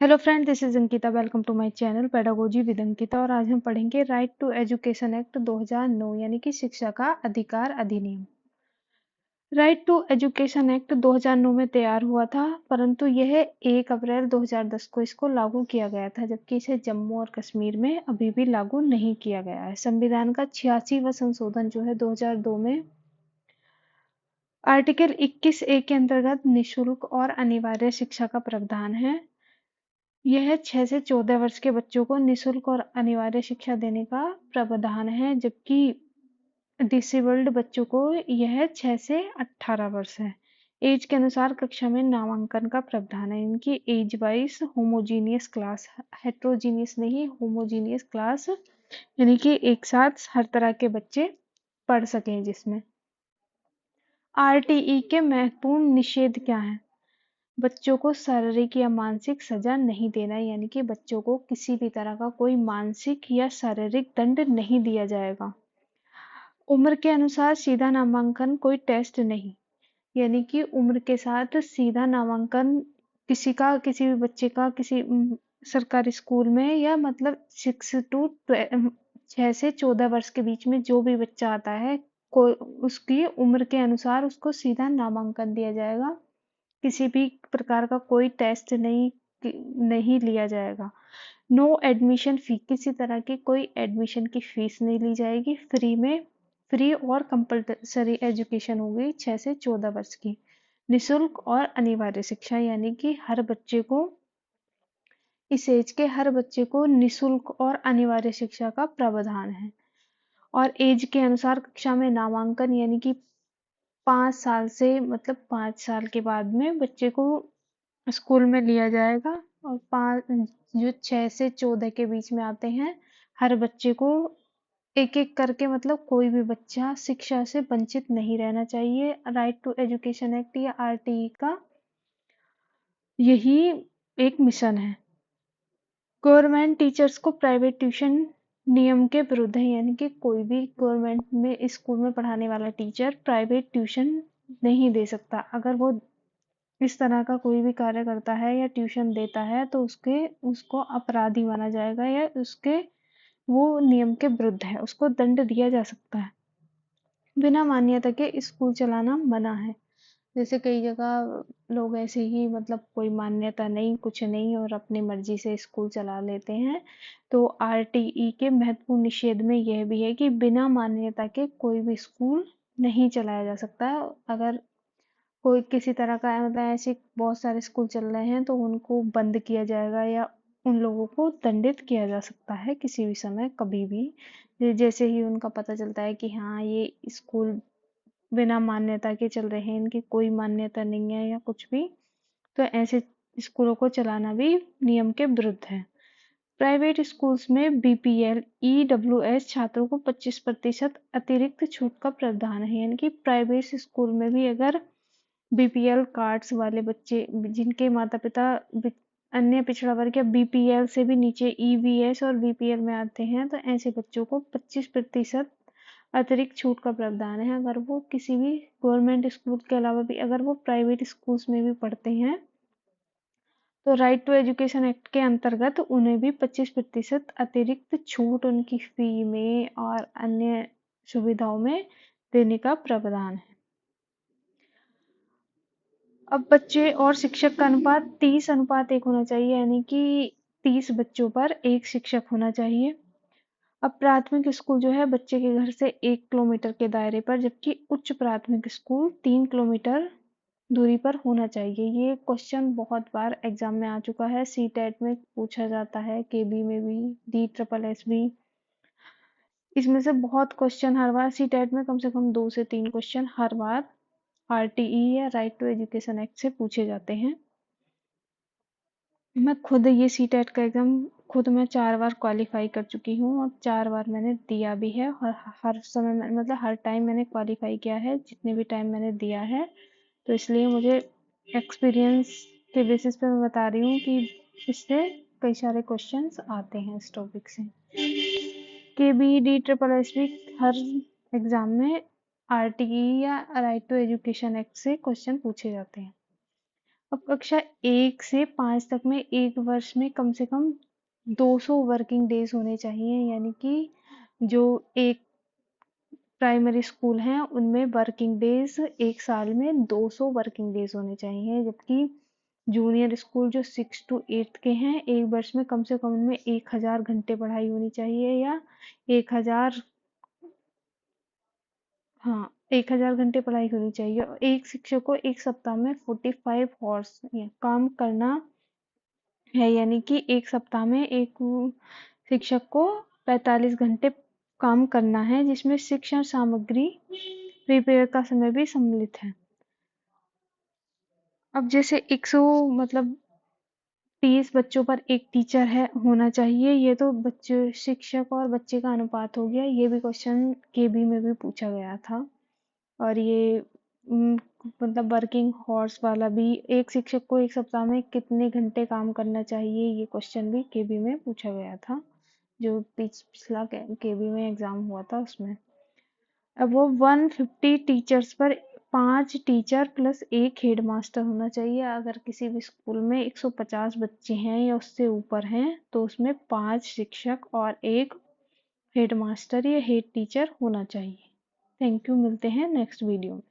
Hello friend, this is Ankita. Welcome to my channel pedagogy with Ankita. और आज हम पढ़ेंगे राइट टू एजुकेशन एक्ट 2009 यानी कि शिक्षा का अधिकार अधिनियम। राइट टू एजुकेशन एक्ट 2009 में तैयार हुआ था, परंतु यह 1 अप्रैल 2010 को इसको लागू किया गया था, जबकि इसे जम्मू और कश्मीर में अभी भी लागू नहीं किया गया है। संविधान का 86वां संशोधन जो है 2002 में आर्टिकल 21A के अंतर्गत निशुल्क और अनिवार्य शिक्षा का प्रावधान है। यह 6 से 14 वर्ष के बच्चों को निशुल्क और अनिवार्य शिक्षा देने का प्रावधान है, जबकि डिसेबल्ड बच्चों को यह 6 से 18 वर्ष है। एज के अनुसार कक्षा में नामांकन का प्रावधान है। इनकी age wise homogeneous class, heterogeneous नहीं, होमोजीनियस क्लास, यानी कि एक साथ हर तरह के बच्चे पढ़ सकें। जिसमें आरटीई के महत्वपूर्ण निषेध क्या है? बच्चों को शारीरिक या मानसिक सजा नहीं देना, यानी कि बच्चों को किसी भी तरह का कोई मानसिक या शारीरिक दंड नहीं दिया जाएगा। उम्र के अनुसार सीधा नामांकन, कोई टेस्ट नहीं, यानी कि उम्र के साथ सीधा नामांकन किसी भी बच्चे का किसी सरकारी स्कूल में, या मतलब 6 से 14 वर्ष के बीच में जो भी बच्चा आता है, कोई उसकी उम्र के अनुसार उसको सीधा नामांकन दिया जाएगा। किसी भी प्रकार का कोई टेस्ट नहीं लिया जाएगा। नो एडमिशन फी, किसी तरह की कोई एडमिशन की फीस नहीं ली जाएगी। फ्री और कंपल्सरी एजुकेशन होगी 6 से 14 वर्ष की। निशुल्क और अनिवार्य शिक्षा, यानी कि हर बच्चे को, इस एज के हर बच्चे को निशुल्क और अनिवार्य शिक्षा का प्रावधान है। और एज के अनुसार कक्षा में नामांकन, यानी कि 5 साल से, मतलब 5 साल के बाद में बच्चे को स्कूल में लिया जाएगा। और जो 6 से 14 के बीच में आते हैं, हर बच्चे को एक एक करके, मतलब कोई भी बच्चा शिक्षा से वंचित नहीं रहना चाहिए। राइट टू एजुकेशन एक्ट या आरटीई का यही एक मिशन है। गवर्नमेंट टीचर्स को प्राइवेट ट्यूशन नियम के विरुद्ध है, यानी कि कोई भी गवर्नमेंट में स्कूल में पढ़ाने वाला टीचर प्राइवेट ट्यूशन नहीं दे सकता। अगर वो इस तरह का कोई भी कार्य करता है या ट्यूशन देता है, तो उसको अपराधी माना जाएगा, या उसके वो नियम के विरुद्ध है, उसको दंड दिया जा सकता है। बिना मान्यता के स्कूल चलाना मना है। जैसे कई जगह लोग ऐसे ही, मतलब कोई मान्यता नहीं, कुछ नहीं, और अपनी मर्जी से स्कूल चला लेते हैं। तो आरटीई के महत्वपूर्ण निषेध में यह भी है कि बिना मान्यता के कोई भी स्कूल नहीं चलाया जा सकता है। अगर कोई किसी तरह का, मतलब ऐसे बहुत सारे स्कूल चल रहे हैं, तो उनको बंद किया जाएगा, या उन लोगों को दंडित किया जा सकता है किसी भी समय, कभी भी। जैसे ही उनका पता चलता है कि हाँ, ये स्कूल बिना मान्यता के चल रहे हैं, इनकी कोई मान्यता नहीं है या कुछ भी, तो ऐसे स्कूलों को चलाना भी नियम के विरुद्ध है। प्राइवेट स्कूल्स में बीपीएल ईडब्ल्यूएस छात्रों को 25% अतिरिक्त छूट का प्रावधान है, यानी कि प्राइवेट स्कूल में भी अगर बीपीएल कार्ड्स वाले बच्चे, जिनके माता पिता अन्य पिछड़ा वर्ग या बीपीएल से भी नीचे ईवीएस और बीपीएल में आते हैं, तो ऐसे बच्चों को 25% अतिरिक्त छूट का प्रावधान है। अगर वो किसी भी गवर्नमेंट स्कूल के अलावा भी अगर वो प्राइवेट स्कूल्स में भी पढ़ते हैं, तो राइट टू एजुकेशन एक्ट के अंतर्गत उन्हें भी 25% अतिरिक्त छूट उनकी फी में और अन्य सुविधाओं में देने का प्रावधान है। अब बच्चे और शिक्षक का अनुपात 30:1 होना चाहिए, यानी कि 30 बच्चों पर एक शिक्षक होना चाहिए। अब प्राथमिक स्कूल जो है बच्चे के घर से 1 किलोमीटर के दायरे पर, जबकि उच्च प्राथमिक स्कूल 3 किलोमीटर दूरी पर होना चाहिए। ये क्वेश्चन बहुत बार एग्जाम में आ चुका है, सीटेट में पूछा जाता है, केबी में भी, DSSS भी। इसमें से बहुत क्वेश्चन हर बार सीटेट में कम से कम 2 से 3 क्वेश्चन हर बार आरटीई या राइट टू एजुकेशन एक्ट से पूछे जाते हैं। मैं खुद ये सीटेट का एग्जाम खुद मैं 4 बार क्वालिफाई कर चुकी हूँ, और 4 बार मैंने दिया भी है, और हर समय मतलब हर टाइम मैंने क्वालिफाई किया है, जितने भी टाइम मैंने दिया है। तो इसलिए मुझे एक्सपीरियंस के बेसिस पे मैं बता रही हूँ कि इससे कई सारे क्वेश्चंस आते हैं इस टॉपिक से। केबी DSSS भी हर एग्जाम में आरटीई या राइट टू एजुकेशन एक्ट से क्वेश्चन पूछे जाते हैं। अब कक्षा 1 से 5 तक में एक वर्ष में कम से कम 200 वर्किंग डेज होने चाहिए, यानी कि जो एक प्राइमरी स्कूल हैं उनमें वर्किंग डेज एक साल में 200 वर्किंग डेज होने चाहिए, जबकि जूनियर स्कूल जो 6 to 8 के हैं एक वर्ष में कम से कम उनमें 1000 घंटे पढ़ाई होनी चाहिए, या 1000, हाँ 1000 घंटे पढ़ाई होनी चाहिए। और एक शिक्षक को एक सप्ताह में 45 हॉर्स काम करना है, यानी कि एक सप्ताह में एक शिक्षक को 45 घंटे काम करना है, जिसमें शिक्षण सामग्री प्रिपेयर का समय भी सम्मिलित है। अब जैसे 100 मतलब 30 बच्चों पर एक टीचर है होना चाहिए, ये तो बच्चे शिक्षक और बच्चे का अनुपात हो गया। ये भी क्वेश्चन केबी में भी पूछा गया था। और ये मतलब वर्किंग हॉर्स वाला भी, एक शिक्षक को एक सप्ताह में कितने घंटे काम करना चाहिए, ये क्वेश्चन भी केबी में पूछा गया था, जो पिछला केबी में एग्जाम हुआ था उसमें। अब वो 150 टीचर्स पर 5 टीचर प्लस एक हेड मास्टर होना चाहिए। अगर किसी भी स्कूल में 150 बच्चे हैं या उससे ऊपर हैं तो उसमें 5 शिक्षक और एक हेड मास्टर या हेड टीचर होना चाहिए। थैंक यू, मिलते हैं नेक्स्ट वीडियो में।